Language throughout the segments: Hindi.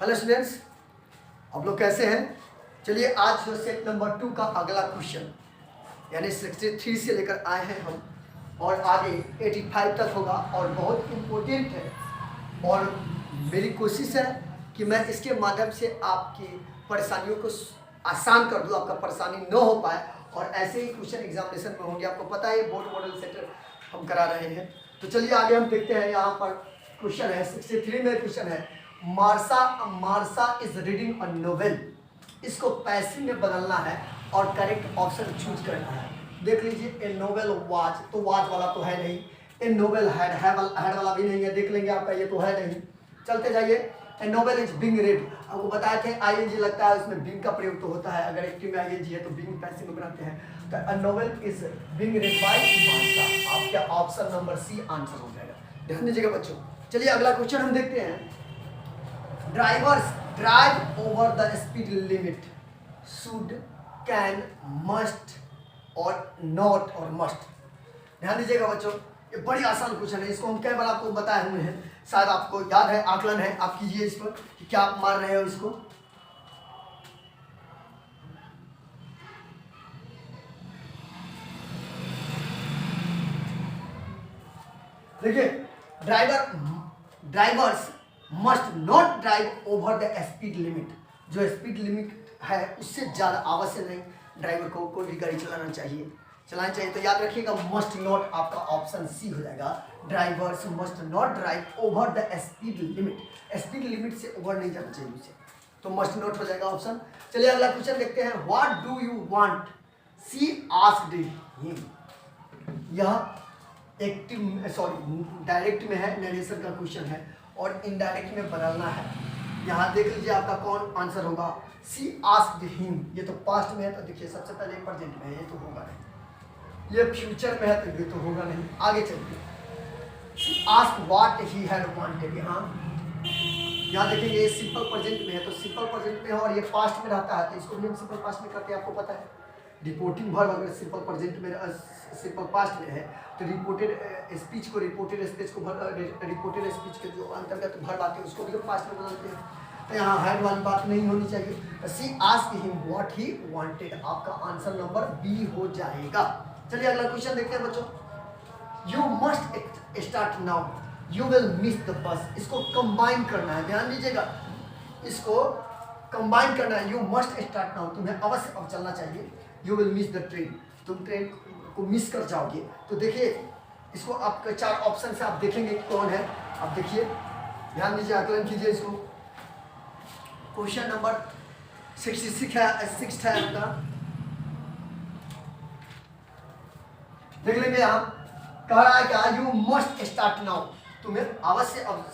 हेलो स्टूडेंट्स, आप लोग कैसे हैं। चलिए आज जो सेट नंबर 2 का अगला क्वेश्चन यानी 63 से लेकर आए हैं हम और आगे 85 तक होगा और बहुत इम्पोर्टेंट है। और मेरी कोशिश है कि मैं इसके माध्यम से आपकी परेशानियों को आसान कर दूं, आपका परेशानी न हो पाए। और ऐसे ही क्वेश्चन एग्जामिनेशन में होंगे। आपको पता है बोर्ड मॉडल सेट हम करा रहे हैं। तो चलिए आगे हम देखते हैं। यहाँ पर क्वेश्चन है 63 में क्वेश्चन है Marsa is reading a novel. इसको पैसिव में बदलना है और करेक्ट ऑप्शन चूज करना है। देख लीजिए, ए नोवेल वाज, तो वाज वाला तो है नहीं। ए नोवेल हैड वाला भी नहीं है, देख लेंगे आपका ये तो है नहीं। चलते जाइए। ए नोवेल इज बीइंग रेड, आपको बताए थे आईएनजी लगता है उसमें बीइंग का प्रयोग तो होता है। अगर एक्टिव में आईएनजी है तो बीइंग पैसिव में बनाते हैं। तो a novel is being read by Marsha. आपका ऑप्शन नंबर सी आंसर हो जाएगा। ध्यान दीजिएगा बच्चों। चलिए अगला क्वेश्चन हम देखते हैं। Drivers drive over the speed limit should, can, must और नॉट और मस्ट। ध्यान दीजिएगा बच्चों, ये बड़ी आसान क्वेश्चन है। इसको हम कई बार आपको बताए हुए हैं, शायद आपको याद है। आकलन है, आप कीजिए इस पर कि क्या आप मान रहे हो इसको। देखिए, drivers must not drive over the speed limit. जो स्पीड लिमिट है उससे ज़्यादा आवश्यक नहीं ड्राइवर को कोई भी गाड़ी चलाना चाहिए। तो याद रखिएगा मस्ट नॉट आपका ऑप्शन सी हो जाएगा। Drivers must not drive over the speed limit. Speed limit से ओवर नहीं जाना चाहिए उसे, तो मस्ट नॉट हो जाएगा ऑप्शन। चलिए अगला क्वेश्चन देखते हैं। What do you want, she asked him. यह डायरेक्ट में है, नरेशन का क्वेश्चन है और इनडायरेक्ट में बदलना है। यहाँ देख लीजिए आपका कौन आंसर होगा। सी आस्क्ड हिम, ये तो पास्ट में है तो देखिए सबसे पहले प्रेजेंट में है, ये तो होगा नहीं। ये फ्यूचर में है तो ये तो होगा नहीं। आगे चलिए। She asked what he had wanted. यहाँ देखेंगे ये सिंपल प्रेजेंट में है तो सिंपल प्रेजेंट में है और ये पास्ट में रहता है तो इसको भी हम सिंपल पास्ट में करते हैं, आपको पता है। रिपोर्टिंग वर्ब अगर सिंपल प्रेजेंट में सिंपल पास्ट में है तो रिपोर्टेड स्पीच को रिपोर्टेड स्पीच के जो अंतर्गत वर्ब आते हैं उसको भी पास्ट में बदलते हैं। तो यहाँ हैड वाली बात नहीं होनी चाहिए। She asked him what he wanted, आपका आंसर नंबर बी हो जाएगा। चलिए अगला क्वेश्चन देखते हैं बच्चों। You must start now, you will miss the bus. इसको कंबाइन करना है, ध्यान दीजिएगा, इसको कंबाइन करना है। यू मस्ट स्टार्ट नाउ, तुम्हें अवश्य अब चलना चाहिए। You will miss the train, तुम ट्रेन को मिस कर जाओगे। तो देखिए इसको आपके 4 ऑप्शन से आप देखेंगे कौन है। आप देखिए, ध्यान दीजिए, आकलन कीजिए इसको। क्वेश्चन नंबर 66 है आपका, देख लेंगे। यहाँ कह रहा है क्या, यू मस्ट स्टार्ट नाउ, तुम्हें अवश्य अब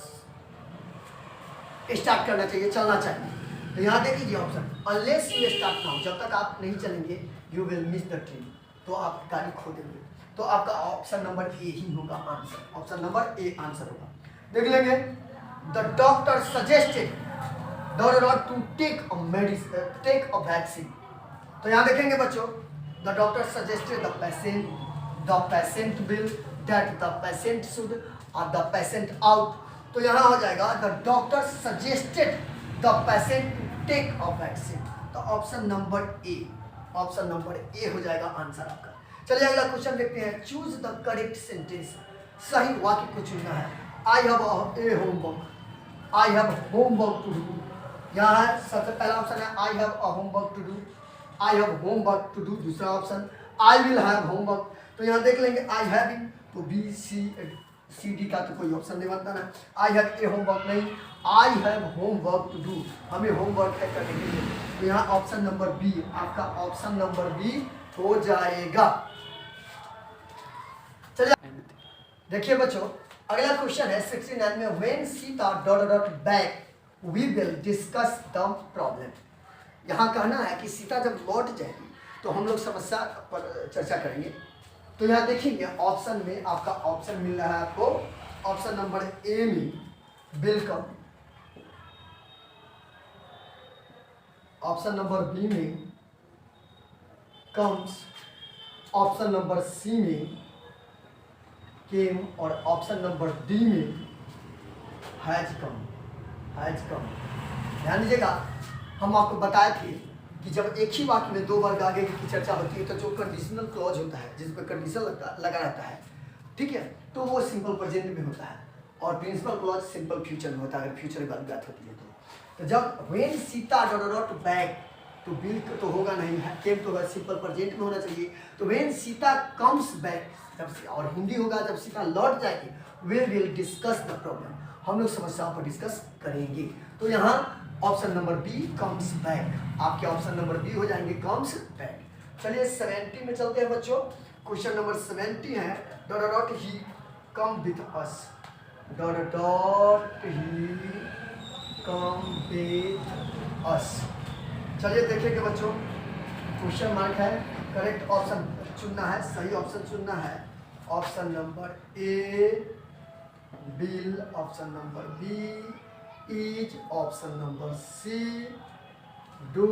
स्टार्ट करना चाहिए, चलना चाहिए। तो यहाँ देख लीजिए option, unless you start now, जब तक आप नहीं चलेंगे you will miss the train, तो आप गाड़ी खो देंगे। तो आपका ऑप्शन नंबर ए ही होगा answer. Option number A answer होगा। देख लेंगे। The doctor suggested to take a vaccine. तो यहाँ देखेंगे बच्चों, the doctor suggested the patient will, that the patient should or the patient out. तो यहाँ हो जाएगा the doctor suggested the patient to take a vaccine. तो ऑप्शन नंबर ए हो जाएगा आंसर आपका। चलिए अगला क्वेश्चन देखते हैं। चूज द करेक्ट सेंटेंस, सही वाक्य को चुनना है। I have a homework, I have homework to do. यहाँ है सबसे पहला ऑप्शन है I have a homework to do, I have homework to do. दूसरा option I will have homework. तो यहाँ देख लेंगे आई हैविंग, तो बी सी डी का तो कोई ऑप्शन नहीं बनता ना। आई हैव ए होमवर्क नहीं, I have homework to do, हमें होमवर्क है करने के लिए। तो यहाँ ऑप्शन नंबर बी, आपका ऑप्शन नंबर बी हो जाएगा। चलिए देखिए बच्चों, अगला क्वेश्चन है 69 में। When Sita back we will discuss the problem. यहाँ कहना है कि सीता जब लौट जाएगी तो हम लोग समस्या पर चर्चा करेंगे। तो यहाँ देखेंगे ऑप्शन में आपका ऑप्शन मिल रहा है आपको, ऑप्शन नंबर ए में वेलकम, ऑप्शन नंबर बी में कम्स, ऑप्शन नंबर सी में केम और ऑप्शन नंबर डी में हैज कम। ध्यान दीजिएगा, हम आपको बताए थे कि जब एक ही वाक्य में दो वर्ग आगे की चर्चा होती है तो जो कंडीशनल क्लॉज होता है, जिस पर कंडीशन लगा रहता है, ठीक है, तो वो सिंपल प्रेजेंट में होता है और प्रिंसिपल क्लॉज सिंपल फ्यूचर में होता है, अगर फ्यूचर की बात होती है तो जब व्हेन सीता डॉट बैक तो बिल तो होगा नहीं है, केम तो होगा, सिंपल प्रेजेंट में होना चाहिए। तो व्हेन सीता कम्स बैक, जब और हिंदी होगा जब सीता लौट जाएगी, we will discuss the problem, हम लोग समस्याओं पर डिस्कस करेंगे। तो यहाँ option number B comes back, आपके ऑप्शन नंबर बी हो जाएंगे कम्स बैक। चलिए 70 में चलते हैं बच्चों। क्वेश्चन नंबर 70 है dot dot he come with us, dot dot he come with us. चलिए देखेंगे बच्चों, क्वेश्चन मार्क है, करेक्ट ऑप्शन चुनना है, सही ऑप्शन चुनना है। Option number A will, option number B is, option number C do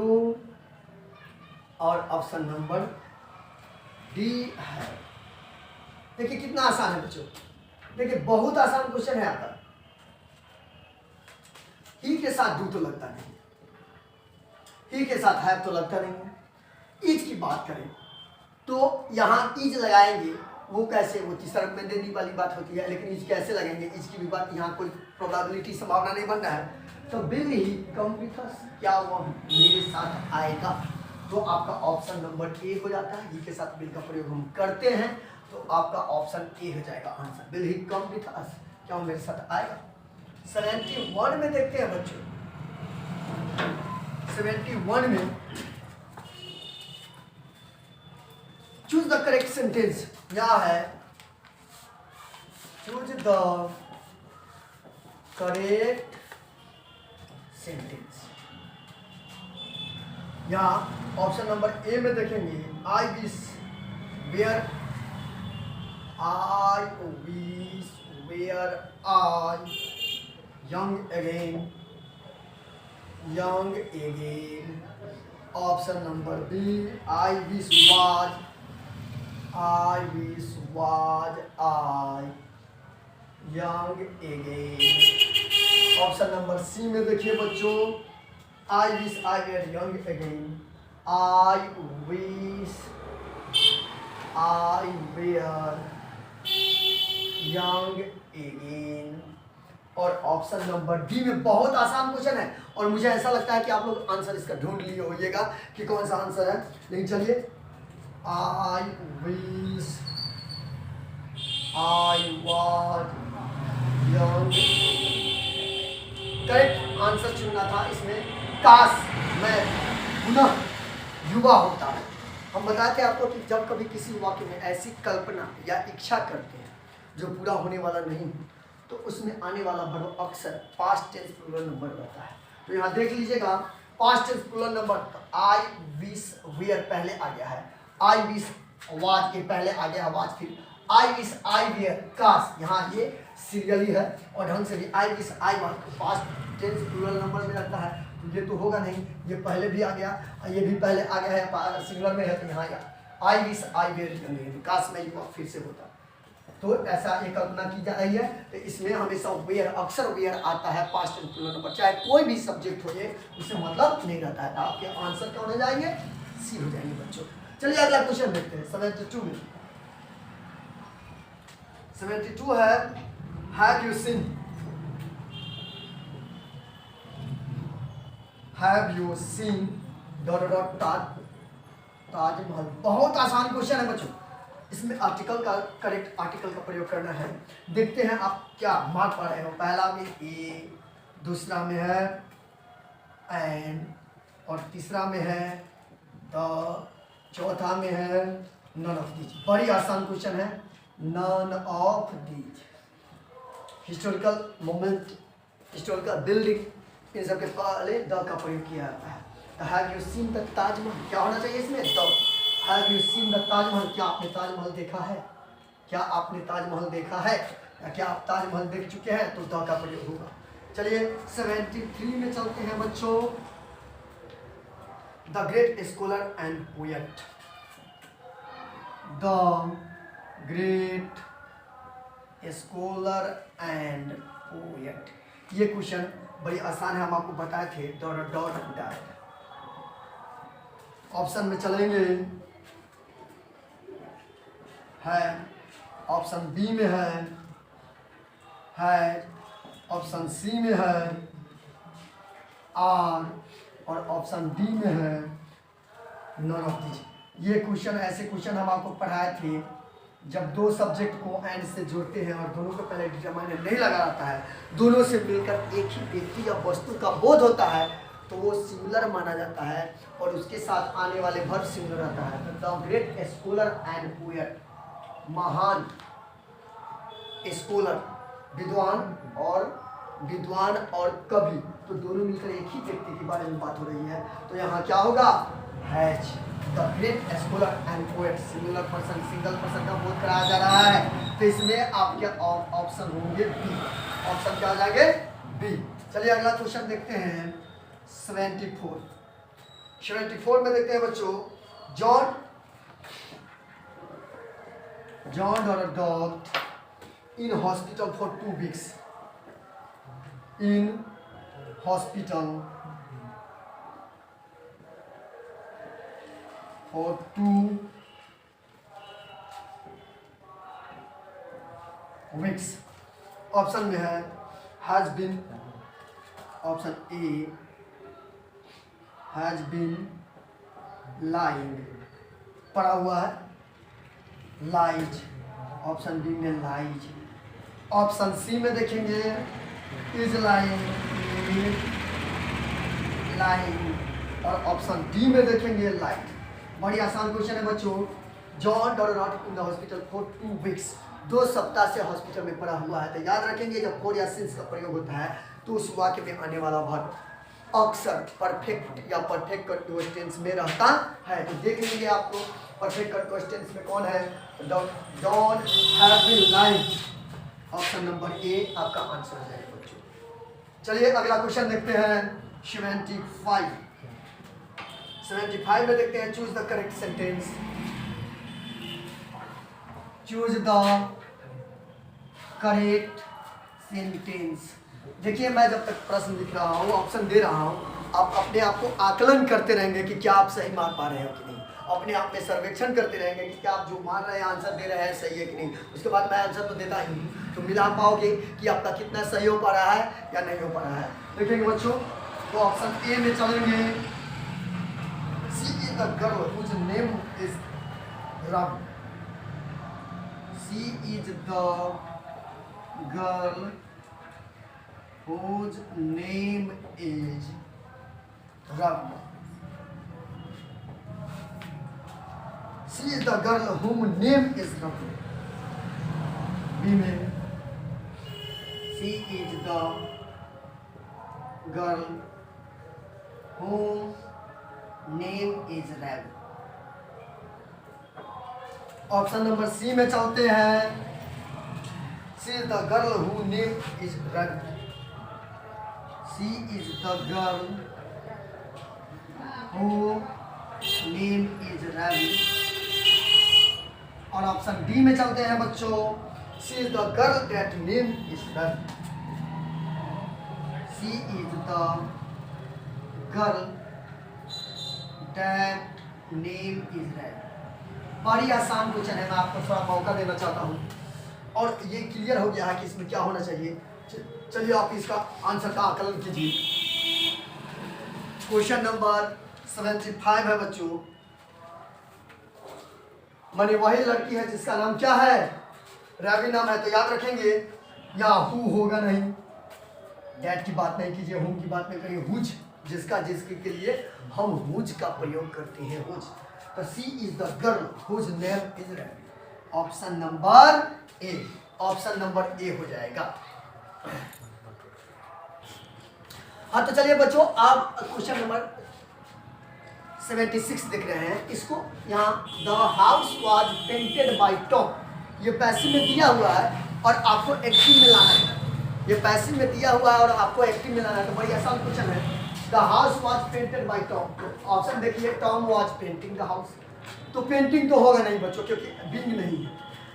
और ऑप्शन नंबर डी है। देखिए कितना आसान है बच्चों, देखिए बहुत आसान क्वेश्चन है आपका। ही के साथ डू तो लगता नहीं, ही के साथ है तो लगता नहीं है। ईज की बात करें तो यहाँ ईज लगाएंगे, वो कैसे, वो तीसरा में देने वाली बात होती है, लेकिन ईज कैसे लगेंगे, ईज की भी बात यहाँ कोई प्रोबेबिलिटी संभावना नहीं बन रहा है। तो विल ही कम विथ अस, क्या वो मेरे साथ आएगा, तो आपका ऑप्शन नंबर ए हो जाता है। ही के साथ विल का प्रयोग हम करते हैं तो आपका ऑप्शन ए हो जाएगा answer, will he come with अस, क्या वो मेरे साथ आएगा। 71 में देखते हैं बच्चों, 71 में चूज द करेक्ट सेंटेंस, यहाँ है चूज द करेक्ट सेंटेंस। यहाँ ऑप्शन नंबर ए में देखेंगे I wish were, I wish were I young again, young again। Option number B I wish was I young again। Option number C में देखिए बच्चों, I wish I were young again, I wish I were young again। और ऑप्शन नंबर डी में बहुत आसान क्वेश्चन है और मुझे ऐसा लगता है कि आप लोग आंसर इसका ढूंढ लिए होइएगा कि कौन सा आंसर है, लेकिन चलिए आई wish I was young, correct answer चुनना था इसमें, काश मैं पुनः युवा होता है। हम बताते हैं आपको कि जब कभी किसी वाक्य में ऐसी कल्पना या इच्छा करते हैं जो पूरा होने वाला नहीं हो तो उसमें आने वाला वर्ब अक्सर पास्ट टेंस प्लूरल नंबर रहता है। तो यहाँ देख लीजिएगा past tense plural number, I wish were पहले आ गया है, आई विश वाज ये पहले आ गया वाज, फिर आई विश आई वेयर काश, यहाँ ये सीरियली है और ढंग से भी I wish I was past tense plural number में रहता है। तो ये तो होगा नहीं, ये पहले भी आ गया, ये भी पहले आ गया है, सिंगुलर में है तो यहाँ आई विश आई वेयर काश में युवा फिर से होता। तो ऐसा एक कल्पना की जा रही है, तो इसमें हमेशा वेयर, अक्सर वेयर आता है पास्ट टेंस प्लूरल नंबर, चाहे कोई भी सब्जेक्ट हो जाए उससे मतलब नहीं रहता है। आपके आंसर क्या होने जाएंगे, सी हो जाएंगे बच्चों। चलिए अगला क्वेश्चन देखते हैं 72 में। 72 है have you scene dot dot Taj Mahal. बहुत आसान क्वेश्चन है बच्चों, इसमें आर्टिकल का करेक्ट आर्टिकल का प्रयोग करना है। देखते हैं आप क्या मार्क पा रहे हो। पहला में ए, दूसरा में है एंड और तीसरा में है द, चौथा में है नन ऑफ दीज। बड़ी आसान क्वेश्चन है, none of these. Historical moment, historical building, इन सबके पहले द का प्रयोग किया जाता है। Have you seen the Taj Mahal, क्या होना चाहिए इसमें, the. Have you seen the Taj Mahal, क्या आपने ताजमहल देखा है, क्या आपने ताजमहल देखा है, या क्या आप ताजमहल देख चुके हैं, तो द का प्रयोग होगा। चलिए 73 में चलते हैं बच्चों। The great scholar and poet, the great scholar and poet, ये क्वेश्चन बड़ी आसान है, हम आपको बताए थे। Dot dot that. ऑप्शन में चलेंगे, है ऑप्शन बी में है ऑप्शन सी में है, आर, और ऑप्शन डी में है नॉन ऑफ दीज। ये क्वेश्चन, ऐसे क्वेश्चन हम आपको पढ़ाए थे जब दो सब्जेक्ट को एंड से जोड़ते हैं और दोनों को पहले डिटरमाइनर नहीं लगा रहता है, दोनों से मिलकर एक ही व्यक्ति या वस्तु का बोध होता है, तो वो सिमिलर माना जाता है और उसके साथ आने वाले वर्ब सिमिलर रहता है। The great scholar and poet, महान स्कॉलर, विद्वान और कवि, तो दोनों मिलकर एक ही व्यक्ति के बारे में बात हो रही है। तो यहाँ क्या होगा, has. The great scholar and poet, singular person, single person का बोध कराया जा रहा है, तो इसमें आपके ऑप्शन होंगे बी। ऑप्शन क्या हो जाएंगे, बी। चलिए अगला क्वेश्चन देखते हैं 74 में देखते हैं बच्चों। John or a dog in hospital for 2 weeks. In hospital for 2 weeks. Option में है has been, option A has been lying, पढ़ा हुआ है, लाइज, ऑप्शन बी में लाइज। ऑप्शन सी में देखेंगे इज लाइंग, और ऑप्शन डी में देखेंगे लाइट। बड़ी आसान क्वेश्चन है बच्चों। John dot not in the hospital for 2 weeks, 2 सप्ताह से हॉस्पिटल में पड़ा हुआ है। तो याद रखेंगे जब फॉर या सिंस का प्रयोग होता है तो उस वाक्य में आने वाला वर्ब अक्सर परफेक्ट या परफेक्ट कंटीन्यूअस टेंस में रहता है। तो देख लीजिए आपको परफेक्ट कंटीन्यूअस टेंस में कौन है, don't have been lying. Option number A आपका आंसर हो जाएगा बच्चों। चलिए अगला क्वेश्चन देखते हैं 75 में देखते हैं। Choose the correct sentence, choose the correct sentence. देखिए मैं जब तक प्रश्न लिख रहा हूँ, ऑप्शन दे रहा हूँ, आप अपने आप को आकलन करते रहेंगे कि क्या आप सही मान पा रहे हो कि नहीं। अपने आप में सर्वेक्षण करते रहेंगे कि क्या आप जो मान रहे हैं आंसर दे रहे हैं सही है कि नहीं। उसके बाद मैं आंसर तो देता ही हूँ, तो मिला पाओगे कि आपका कितना सही हो पा रहा है या नहीं हो पा रहा है। देखेंगे बच्चों, तो ऑप्शन ए में चलेंगे। She is the girl whose name is Rab. She is the girl whose name is Ravi. She is the girl whose name is Ravi. B में she is the girl whose name is Ravi. Option number C में चलते हैं। She is the girl whose name is Ravi. She is the girl whose name is Ravi. और ऑप्शन डी में चलते हैं बच्चों। She is the girl that name is Ravi. She is the girl that name is Ravi. बड़ी आसान क्वेश्चन है, मैं आपको थोड़ा मौका देना चाहता हूँ और ये क्लियर हो गया है कि इसमें क्या होना चाहिए। चलिए आप इसका आंसर का आकलन कीजिए। क्वेश्चन नंबर 75 है बच्चों। माने वही लड़की है जिसका नाम क्या है, रवि नाम है, तो याद रखेंगे यहाँ हु होगा नहीं, डैट की बात नहीं कीजिए, हुम की बात नहीं करिए, हुज, जिसका जिसके के लिए हम हुज का प्रयोग करते हैं, हुज। तो she is the girl whose name is Ravi. Option number A, option number A हो जाएगा। हाँ तो चलिए बच्चों, आप क्वेश्चन नंबर 76 देख रहे हैं। इसको यहाँ the house was painted by Tom, ये पैसिव में दिया हुआ है और आपको एक्टिव में लाना है। ये पैसिव में दिया हुआ है और आपको एक्टिव में लाना है, तो बड़ी आसान क्वेश्चन है। The house was painted by Tom, option देखिए Tom was painting the house, तो पेंटिंग तो होगा नहीं बच्चों क्योंकि बिंग नहीं है।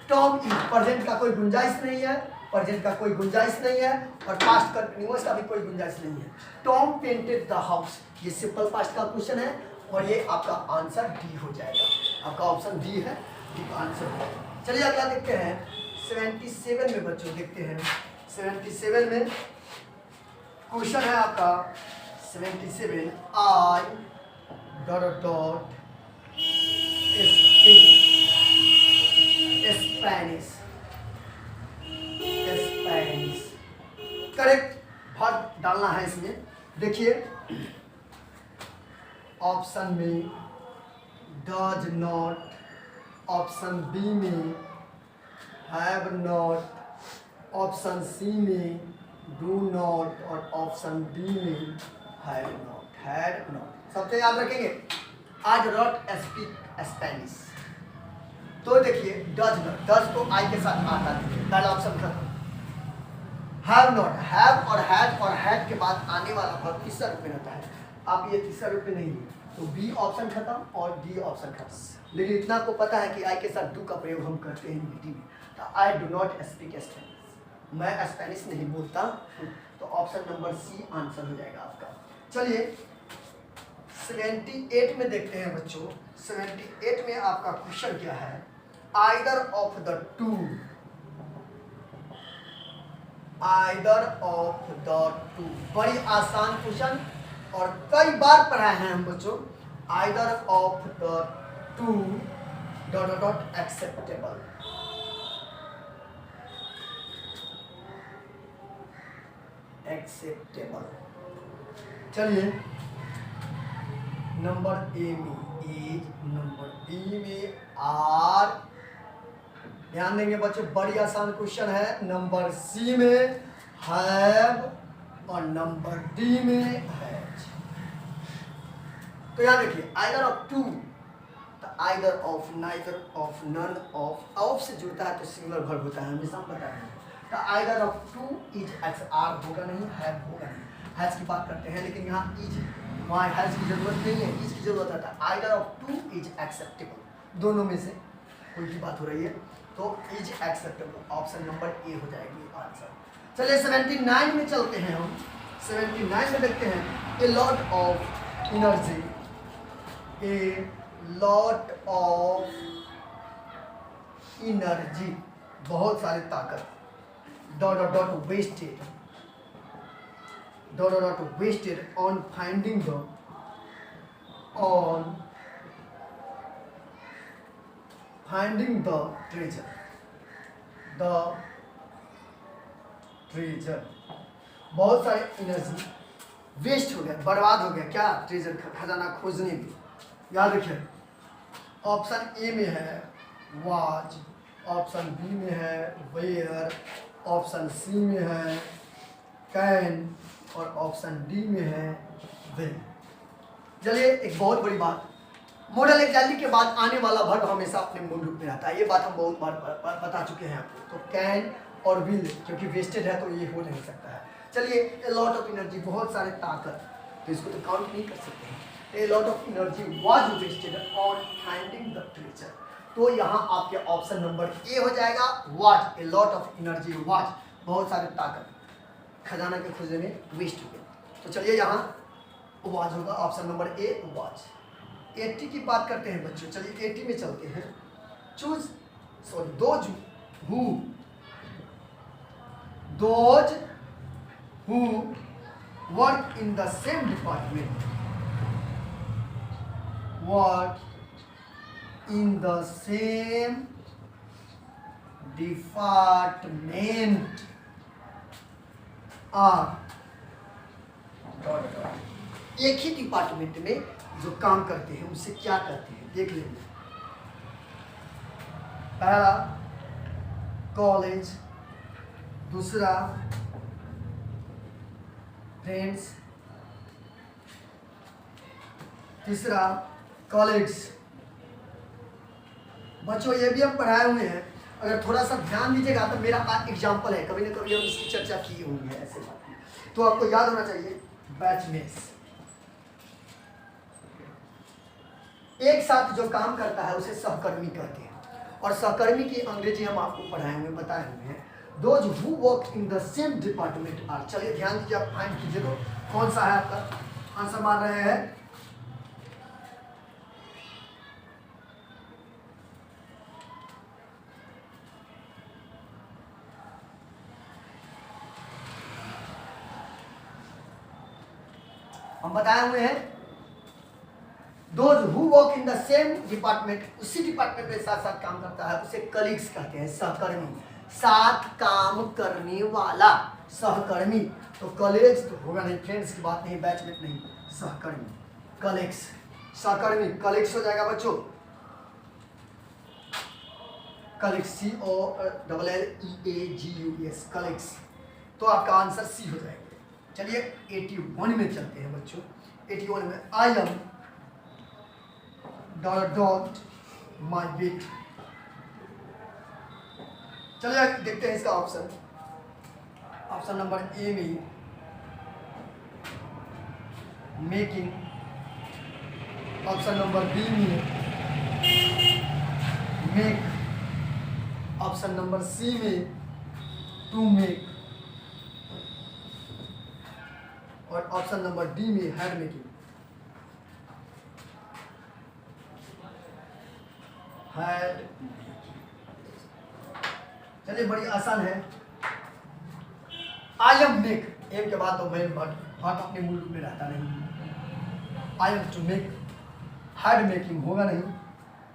टॉम इज प्रेजेंट का कोई गुंजाइश नहीं है, प्रेजेंट का कोई गुंजाइश नहीं है और पास्ट कंटिन्यूअस का भी कोई गुंजाइश नहीं है। टॉम पेंटेड द हाउस, ये सिंपल पास्ट का क्वेश्चन है और ये आपका आंसर डी हो जाएगा। आपका ऑप्शन डी है, डी का आंसर है। चलिए अगला देखते हैं 77 में बच्चों, देखते हैं 77 में क्वेश्चन है आपका 77, I dot dot Spanish, Spanish correct verb डालना है इसमें। देखिए ऑप्शन में डज नॉट, ऑप्शन बी में हैव नॉट, ऑप्शन सी में डू नॉट और ऑप्शन डी में हैव नॉट, हैड नॉट। सबसे याद रखेंगे I do not speak Spanish. तो देखिए डज नॉट, डज तो आई के साथ आता है, पहला ऑप्शन खत्म। हैव नॉट, हैव और हैड और हैड के बाद आने वाला वर्ब तीसरा रूप में रहता है, आप ये तीसरा रूप में नहीं है, तो बी ऑप्शन खत्म और डी ऑप्शन खत्म। लेकिन इतना आपको पता है कि आई के साथ डू का प्रयोग हम करते हैं हिंदी में, तो I do not speak Spanish, मैं स्पेनिश नहीं बोलता, तो ऑप्शन नंबर सी आंसर हो जाएगा आपका। चलिए 78 में देखते हैं बच्चों, 78 में आपका क्वेश्चन क्या है, either of the two, either of the two, बड़ी आसान क्वेश्चन और कई बार पढ़ाए हैं हम बच्चों। Either of the two dot dot acceptable, acceptable. चलिए नंबर ए में इज, नंबर बी में आर, ध्यान देंगे बच्चों बड़ी आसान क्वेश्चन है। नंबर सी में हैव और नंबर डी में हैज। तो यहाँ देखिए आइदर ऑफ टू, तो either of, neither of, none of, of से जुड़ता है तो सिंगुलर वर्ब होता है, हमेशा हम बताएंगे। तो either of two is x, are होगा नहीं, हैव होगा नहीं, हैज की बात करते हैं, लेकिन यहाँ इज, वहाँ हैज की जरूरत नहीं है, इज की जरूरत है। तो either of two is acceptable, दोनों में से कोई की बात हो रही है, तो is acceptable, option number A हो जाएगी आंसर। चलिए 79 में चलते हैं हम, 79 में देखते हैं a lot of energy, a lot of energy, बहुत सारी ताकत, dot dot dot wasted, dot dot dot wasted on finding the, on finding the treasure, the treasure, बहुत सारे एनर्जी वेस्ट हो गया, बर्बाद हो गया, क्या ट्रेजर, खजाना खोजने में। याद रखिए ऑप्शन ए में है वाज, ऑप्शन बी में है वेयर, ऑप्शन सी में है कैन और ऑप्शन डी में है विल। चलिए एक बहुत बड़ी बात, मॉडल एग्जाम्पल के बाद आने वाला वर्ब हमेशा अपने मूल रूप में रहता है, ये बात हम बहुत बार बता चुके हैं आपको। तो कैन और विल क्योंकि वेस्टेड है तो ये हो नहीं सकता है। चलिए ए लॉट ऑफ एनर्जी, बहुत सारे ताकत, तो इसको तो काउंट नहीं कर सकते हैं। A lot of energy was wasted on finding the treasure, तो यहाँ आपके ऑप्शन नंबर ए हो जाएगा was. A lot of energy was, बहुत सारे ताकत खजाना के खोजने में वेस्ट हो गए, तो चलिए यहाँ वाज होगा, ऑप्शन नंबर ए वाज। 80 की बात करते हैं बच्चों, चलिए 80 में चलते हैं। Choose, sorry, those who, those who work in the same department, work in the same department are, एक ही डिपार्टमेंट में जो काम करते हैं उसे क्या कहते हैं, देख लेंगे। पहला कॉलेज, दूसरा फ्रेंड्स, तीसरा कॉलेग्स। बच्चों ये भी हम पढ़ाए हुए हैं, अगर थोड़ा सा ध्यान दीजिएगा तो मेरा एग्जाम्पल है, कभी ना कभी हम इसकी चर्चा की होंगी ऐसे बात, तो आपको याद होना चाहिए बैचमेट्स, एक साथ जो काम करता है उसे सहकर्मी कहते हैं, और सहकर्मी की अंग्रेजी हम आपको पढ़ाए हुए बताए हुए हैं। Those who work in the same department are. चलिए ध्यान दीजिए, आप फाइंड कीजिए तो कौन सा है आपका आंसर मान रहे हैं। हम बताए हुए हैं those who work in the same department, उसी डिपार्टमेंट में साथ साथ काम करता है, उसे कलीग्स कहते हैं, सहकर्मी, साथ काम करने वाला सहकर्मी। तो कॉलेज तो होगा नहीं, फ्रेंड्स की बात नहीं, बैचमेट नहीं, सहकर्मी, कलीग्स, सहकर्मी, कलीग्स हो जाएगा बच्चों, कलीग्स, COLLEAGUS, कलीग्स। तो आपका आंसर सी हो जाएगा। चलिए 81 में चलते हैं बच्चों। 81 में I am dot my bit. चलिए देखते हैं इसका ऑप्शन। ऑप्शन नंबर ए में मेकिंग, ऑप्शन नंबर बी में मेक, ऑप्शन नंबर सी में टू मेक, और ऑप्शन नंबर डी में हैड मेकिंग। हैड, चलिए बड़ी आसान है। आई एम मेक, एम के बाद तो मैं बट अपने मूल रूप में रहता नहीं। I am to make, had making होगा नहीं।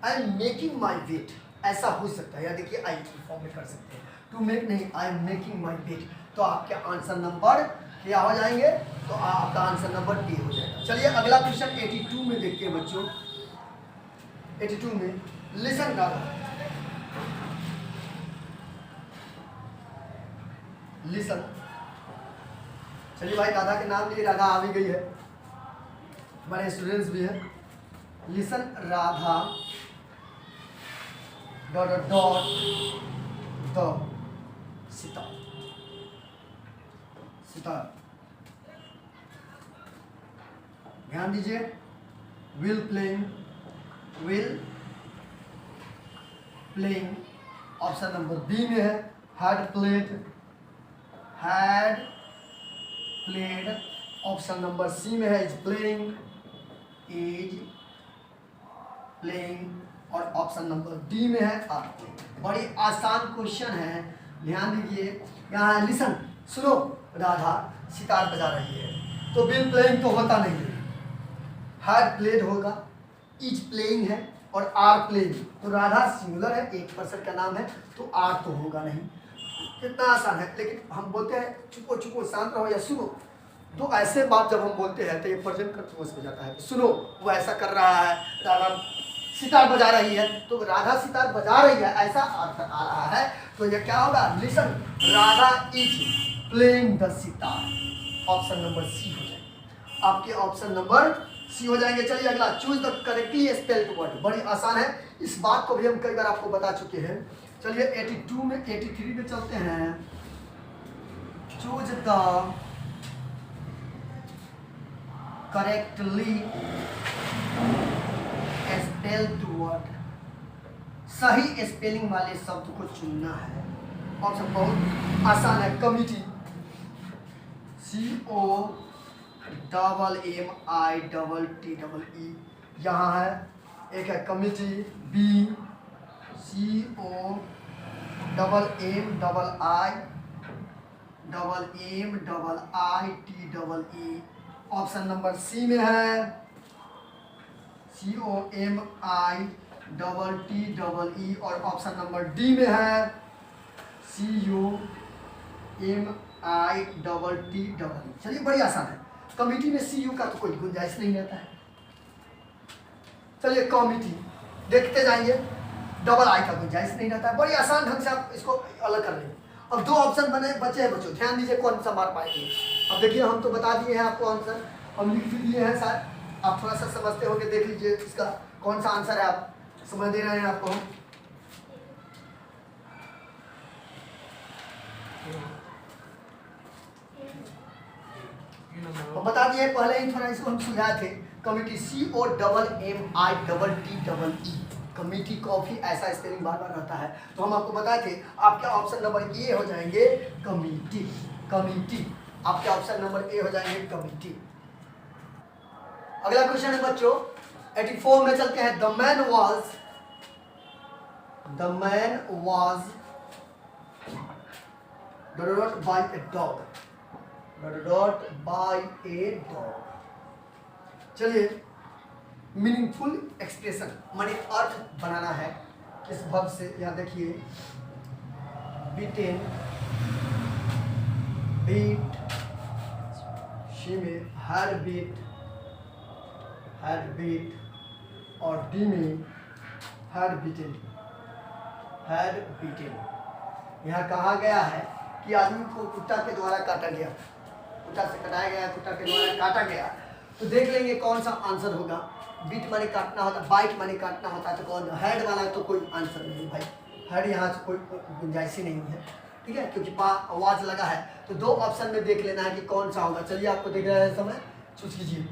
I am making my wait, ऐसा हो सकता है, या देखिए आई की फॉर्म में कर सकते हैं। टू मेक नहीं, I am making my wait. तो आपके आंसर नंबर क्या हो जाएंगे? तो आपका आंसर नंबर डी हो जाएगा। चलिए अगला क्वेश्चन 82 में देखते हैं बच्चों। 82 में लिसन डाला, लिसन। चलिए भाई दादा के नाम लिए राधा आ भी गई है, हमारे स्टूडेंट्स भी है। Listen Radha dot dot the sitar, sitar, ध्यान दीजिए। Will playing, will playing option number B में है। Had played, had played option number C में है। इज प्लेइंग, इज प्लेइंग, और ऑप्शन नंबर डी में है आर प्लेइंग। बड़ी आसान क्वेश्चन है, ध्यान दीजिए। यहाँ है लिसन, सुनो, राधा सितार बजा रही है, तो विल प्लेइंग तो होता नहीं है, हैड प्लेड होगा, इज प्लेइंग है, और आर प्लेइंग। तो राधा सिंगुलर है, एक पर्सन का नाम है, तो आर तो होगा नहीं। कितना आसान है। लेकिन हम बोलते हैं चुपो चुपो, शांत रहो या सुनो, तो ऐसे बात जब हम बोलते हैं तो ये प्रेजेंट कंटिन्यूअस हो जाता है। सुनो, वो ऐसा कर रहा है, राधा सितार बजा रही है, तो राधा सितार बजा रही है, ऐसा अर्थ आ रहा है। तो ये क्या होगा? Listen Radha is playing the sitar. Option number C हो जाएगी, आपके ऑप्शन नंबर सी हो जाएंगे। चलिए अगला, choose the correctly spelled word. बड़ी आसान है, इस बात को भी हम कई बार आपको बता चुके हैं। चलिए 82 में 83 में चलते हैं। Choose the correctly spelled word, सही स्पेलिंग वाले शब्द को चुनना है। ऑप्शन बहुत आसान है। कमिटी, COMMITTE, यहाँ है। एक है committee, B COMMIMMITTE, option number C में है। COMMITTE, और ऑप्शन नंबर डी में है CUMITTE। चलिए बड़ी आसान है। कमिटी में CU का तो कोई गुंजाइश नहीं रहता है। चलिए कमिटी देखते जाइए, डबल आई का गुंजाइश नहीं रहता है। बड़ी आसान ढंग से आप इसको अलग कर लेंगे। अब दो ऑप्शन बने बचे हैं बच्चों, ध्यान दीजिए कौन सा मार पाएंगे। अब देखिए हम तो बता दिए हैं आपको आंसर, हम लिख भी दिए हैं शायद, आप थोड़ा सा समझते होंगे। देख लीजिए इसका कौन सा आंसर है, आप समझ दे रहे हैं आपको। हम बता दिए पहले ही, थोड़ा इसको हम सुझाए थे। कमिटी COMMITTE, कमिटी कॉफी, ऐसा स्पेलिंग बार बार रहता है। तो हम आपको बताए थे आपके ऑप्शन नंबर ए हो जाएंगे कमिटी। कमिटी आपके ऑप्शन नंबर ए हो जाएंगे कमिटी। अगला क्वेश्चन है बच्चों 84 में चलते हैं। The man was by a dog, by a dog। चलिए मीनिंगफुल एक्सप्रेशन माने अर्थ बनाना है इस वर्ब से। यहाँ देखिए बीटेन, बीट, शी में हैड बीट और डी में हैड बीटेन। यहाँ कहा गया है कि आदमी को कुत्ता के द्वारा काटा गया, कुत्ता से कटाया गया, कुत्ता के द्वारा काटा गया। तो देख लेंगे कौन सा आंसर होगा। बीट माने काटना होता, बाइट माने काटना होता है, तो कौन हेड वाला तो कोई आंसर नहीं भाई। हेड यहाँ से कोई गुंजाइश ही नहीं है, ठीक है, क्योंकि आवाज लगा है। तो दो ऑप्शन में देख लेना है कि कौन सा होगा। चलिए आपको देख रहे हैं समय, चूज कीजिए।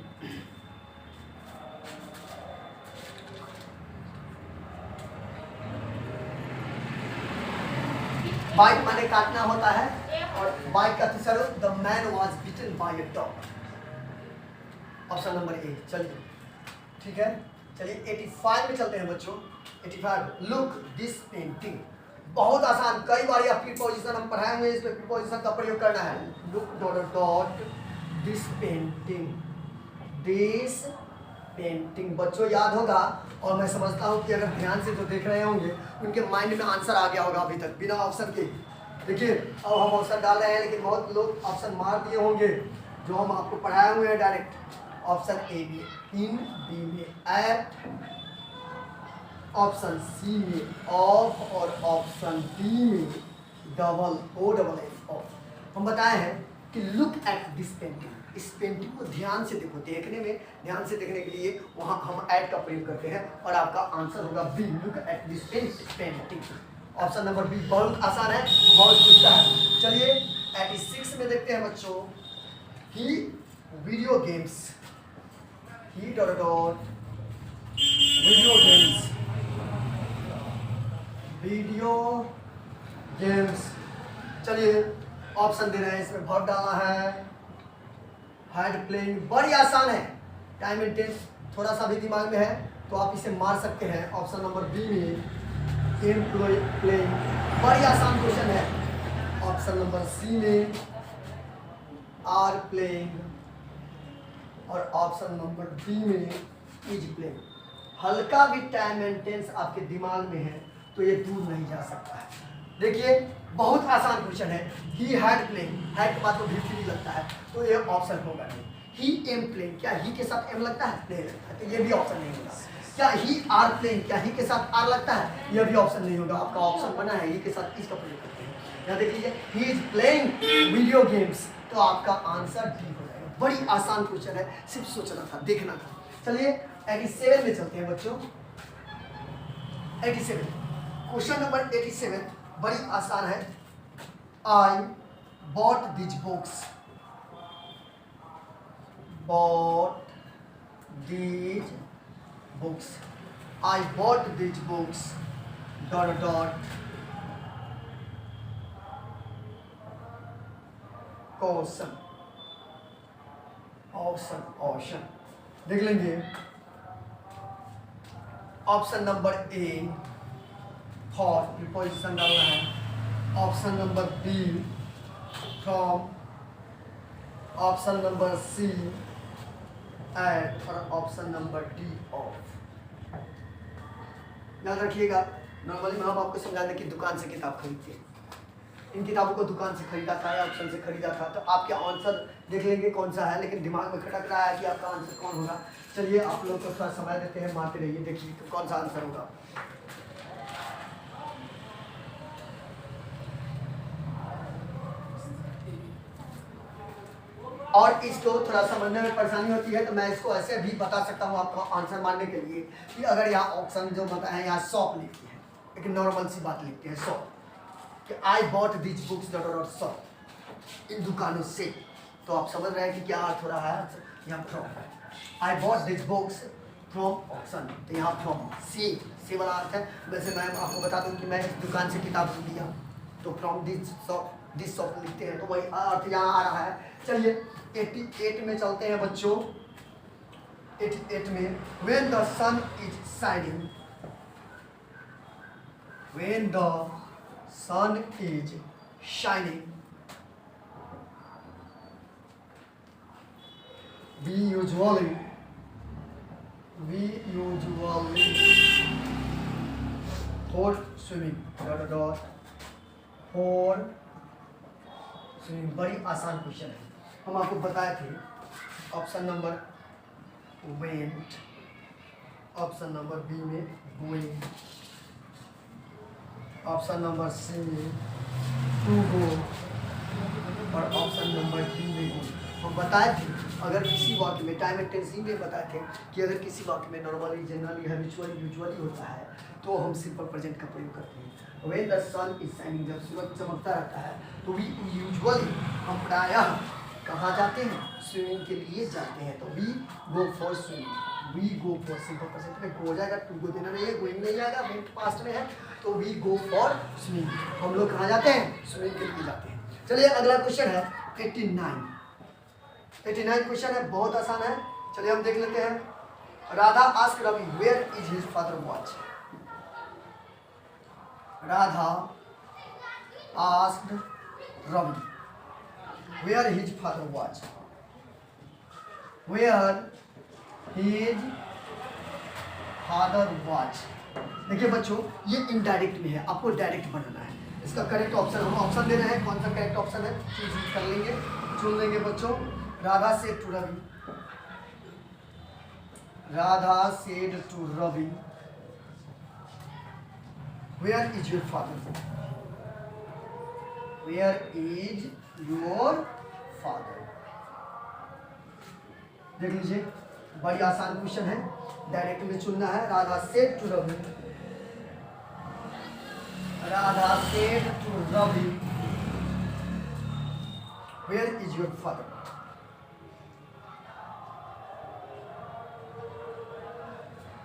बाइट माने काटना होता है और बाइट का तीसरा the man was beaten by a dog, option number ए। चलिए ठीक है, चलिए 85 में चलते हैं बच्चों। 85 लुक दिस पेंटिंग, बहुत आसान, कई बार यह प्रीपोजिशन हम पढ़ाए हुए, इस पे प्रीपोजिशन का प्रयोग करना है। Look dot dot this painting बच्चों याद होगा। और मैं समझता हूँ कि अगर ध्यान से जो देख रहे होंगे उनके माइंड में आंसर आ गया होगा अभी तक बिना ऑप्शन के। देखिए अब हम ऑप्शन डाल रहे हैं, लेकिन बहुत लोग ऑप्शन मार दिए होंगे जो हम आपको पढ़ाए हुए हैं डायरेक्ट। ऑप्शन ए में इन, बी में एट, ऑप्शन सी में ऑफ और ऑप्शन डी में OFF। हम बताए हैं कि लुक एट दिस पेंटिंग, इस पेंटिंग को ध्यान से देखो। देखने में ध्यान से देखने के लिए वहाँ हम ऐड का प्रयोग करते हैं और आपका आंसर होगा B, look at this painting. Option number B बहुत आसान है, बहुत पूछता है। चलिए 86 में देखते हैं बच्चों। ही वीडियो गेम्स, ही डॉट डॉट वीडियो गेम्स। चलिए ऑप्शन दे रहे हैं, इसमें वर्ब डालना है हैड प्लेइंग, बड़ी आसान है। टाइम एंड टेंस थोड़ा सा भी दिमाग में है तो आप इसे मार सकते हैं। ऑप्शन नंबर बी में एम्प्लॉय प्लेइंग, बड़ी आसान क्वेश्चन है। ऑप्शन नंबर सी में आर प्लेइंग और ऑप्शन नंबर डी में इज प्लेइंग। हल्का भी टाइम एंड टेंस आपके दिमाग में है तो ये दूर नहीं जा सकता है। देखिए बहुत आसान क्वेश्चन है। ही हैड प्लेइंग, हैड के बाद तो भी लगता है तो ये ऑप्शन होगा नहीं। ही एम प्लेइंग, क्या ही के साथ एम लगता है? नहीं लगता है, तो ये भी ऑप्शन नहीं होगा। क्या ही आर प्लेइंग, क्या ही के साथ आर लगता है? यह भी ऑप्शन नहीं होगा। आपका ऑप्शन बना है ही के साथ इसका प्रयोग करते हैं। यहाँ देख लीजिए he is playing video games, तो आपका आंसर डी हो जाएगा। बड़ी आसान क्वेश्चन है, सिर्फ सोचना था, देखना था। चलिए 87 में चलते हैं बच्चों। 87 क्वेश्चन नंबर 87 बड़ी आसान है। I bought this books, I bought this books dot dot question, option देख लेंगे। Option number A for, preposition डालना है। Option number B from, option number C at और ऑप्शन नंबर डी ऑफ। याद रखिएगा, नॉर्मली हम आपको समझाने की दुकान से किताब खरीदते हैं। इन किताबों को दुकान से खरीदा था या ऑप्शन से खरीदा था, तो आपके आंसर देख लेंगे कौन सा है, लेकिन दिमाग में खटक रहा है कि आपका आंसर कौन होगा। चलिए आप लोग को थोड़ा समय देते हैं, मारते रहिए, देखिए तो कौन सा आंसर होगा। और इसको थोड़ा समझने में परेशानी होती है तो मैं इसको ऐसे भी बता सकता हूँ आपको आंसर मानने के लिए कि अगर यहाँ ऑप्शन जो बताए हैं यहाँ शॉप लिखती है, एक नॉर्मल सी बात लिखते हैं शॉप, कि I bought this books dot dot shop, इन दुकानों से, तो आप समझ रहे हैं कि क्या अर्थ हो रहा है यहाँ from. I bought this books from auction, तो यहाँ फ्रॉम से वाला अर्थ है। वैसे मैं आपको बता दूं कि मैं इस दुकान से किताब लिया तो फ्रॉम दिस शॉप लिखते हैं, तो वही अर्थ यहाँ आ रहा है। चलिए 88 में चलते हैं बच्चों। 88 में when the sun is shining, when the sun is shining we usually for swimming for swimming। बड़ी आसान क्वेश्चन है, हम आपको बताए थे। Option number went, option number B में going, ऑप्शन नंबर सी में to go और ऑप्शन नंबर डी में go। हम बताए थे अगर किसी वाक्य में टाइम एंड टेंस में बताए थे कि अगर किसी वाक्य में नॉर्मली, जनरली, हैबिचुअली, यूजुअली होता है तो हम सिंपल प्रेजेंट का प्रयोग करते हैं। When the sun is shining, जब सूरज चमकता रहता है तो वी यूजुअली, हम प्रायः कहाँ जाते हैं? स्विमिंग के लिए जाते हैं। तो we go for swimming, we go for, simple present में गो जाएगा, टू गो देना नहीं है, गोइंग नहीं आएगा, वेंट पास्ट में है, तो वी गो फॉर स्विमिंग। हम लोग कहाँ जाते हैं? स्विमिंग के लिए जाते हैं। चलिए अगला क्वेश्चन है 89 क्वेश्चन है, बहुत आसान है। चलिए हम देख लेते हैं। Radha ask Ravi where is his father watch. Radha asked Ravi where his father watch, where his father watch. देखिए बच्चों, ये इनडायरेक्ट में है, आपको डायरेक्ट बनाना है। इसका करेक्ट ऑप्शन, हम ऑप्शन दे रहे हैं, कौन सा करेक्ट ऑप्शन है चूज कर लेंगे, चुन लेंगे बच्चों। Radha said to Ravi, Radha said to Ravi, where is your father? Where is your father? देख लीजिए, बड़ी आसान क्वेश्चन है, डायरेक्ट में चुनना है। Radha said to Ravi, Radha said to Ravi, where is your father?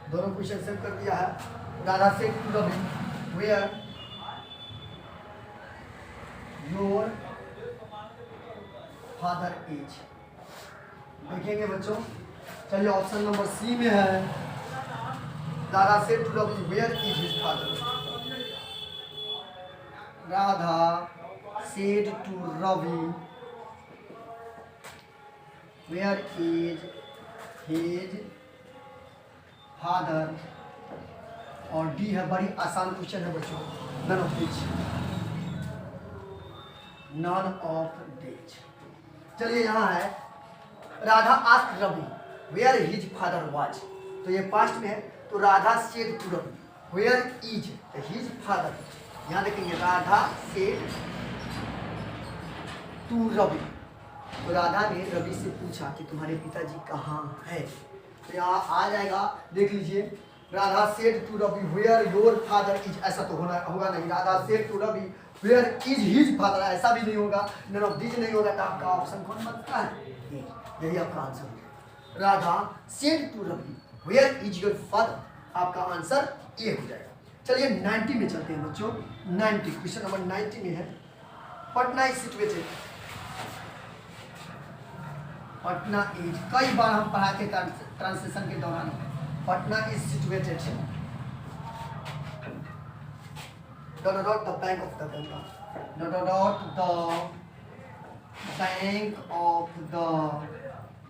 दोनों क्वेश्चन सेव कर दिया है। Radha said to Ravi where your father is. देखेंगे बच्चों, चलिए ऑप्शन नंबर सी में है। Radha said to Ravi where is his father. Radha said to Ravi where is his father. और डी है, बड़ी आसान क्वेश्चन है बच्चों, none of this, none of this. चलिए यहाँ है Radha asked Ravi where his father was, तो ये पास्ट में है, तो Radha said to Ravi where is his father. यहाँ देखेंगे राधा सेड टू रवि, तो राधा ने रवि से पूछा कि तुम्हारे पिताजी कहाँ है, तो यहाँ आ जाएगा। देख लीजिए, Radha said to Ravi where your father is, ऐसा तो होगा नहीं। Radha said to Ravi where is his father, ऐसा भी नहीं होगा, नन ऑफ दिस नहीं होगा, तो आपका ऑप्शन कौन बनता है? यही आपका आंसर होगा। Radha said to Ravi where is your father, आपका आंसर ए हो जाएगा। चलिए 90 में चलते हैं बच्चों। 90 क्वेश्चन नंबर 90 में है। Patna is situated, Patna is, कई बार हम पढ़ाते ट्रांसलेशन के दौरान। Patna is situated the bank of the Ganga, the bank of the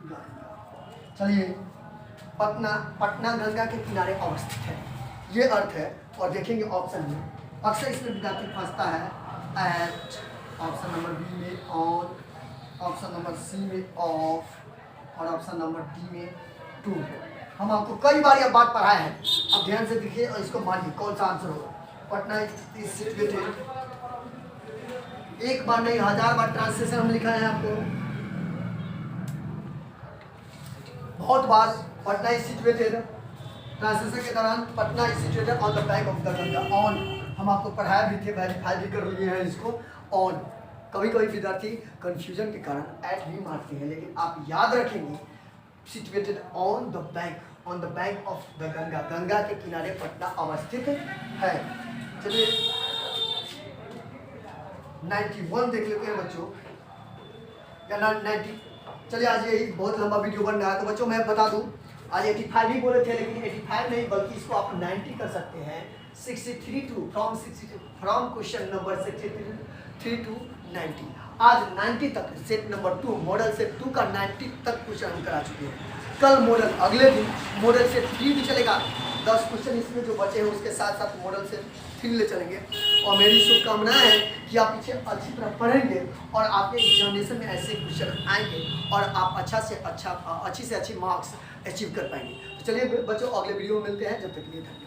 Ganga. चलिए, पटना गंगा के किनारे अवस्थित है, ये अर्थ है। और देखेंगे ऑप्शन में, अक्सर इसमें विद्यार्थी फंसता है। एट, ऑप्शन नंबर बी में ऑन, ऑप्शन नंबर सी में ऑफ और ऑप्शन नंबर डी में टू। हम आपको कई बार यह बात पढ़ाए हैं, अब ध्यान से देखिए और इसको मानिए कौन सा आंसर होगा। पटना इज सिचुएटेड, एक बार नहीं 1000 बार ट्रांसलेशन हम लिखा है आपको, बहुत बार। पटना इज सिचुएटेड ट्रांसलेशन के दौरान, Patna is situated on the bank of the Ganga. On हम आपको पढ़ाया भी थे, वेरीफाई भी कर लिए हैं इसको। ऑन, कभी कभी विद्यार्थी कंफ्यूजन के कारण ऐट भी मारते हैं, लेकिन आप याद रखेंगे situated on the bank of the Ganga, Ganga के किनारे पटना अवस्थित है। चलिए 91 देख लेते हैं बच्चों, या 90। चलिए आज यही बहुत लंबा वीडियो बन रहा है, तो बच्चों मैं बता दूं आज 85 ही बोले थे, लेकिन 85 नहीं बल्कि इसको आप 90 कर सकते हैं। 63 to from question number 63 to 90। आज 90 तक सेट नंबर 2 मॉडल सेट 2 का 90 तक क्वेश्चन हम करा चुके हैं। कल मॉडल, अगले दिन मॉडल सेट 3 भी चलेगा। 10 क्वेश्चन इसमें जो बचे हैं उसके साथ साथ मॉडल सेट 3 ले चलेंगे। और मेरी शुभकामनाएं है कि आप पीछे अच्छी तरह पढ़ेंगे और आपके एग्जामिनेशन में ऐसे क्वेश्चन आएंगे और आप अच्छी से अच्छी मार्क्स अचीव कर पाएंगे। तो चलिए बच्चों अगले वीडियो में मिलते हैं, जब तक के लिए धन्यवाद।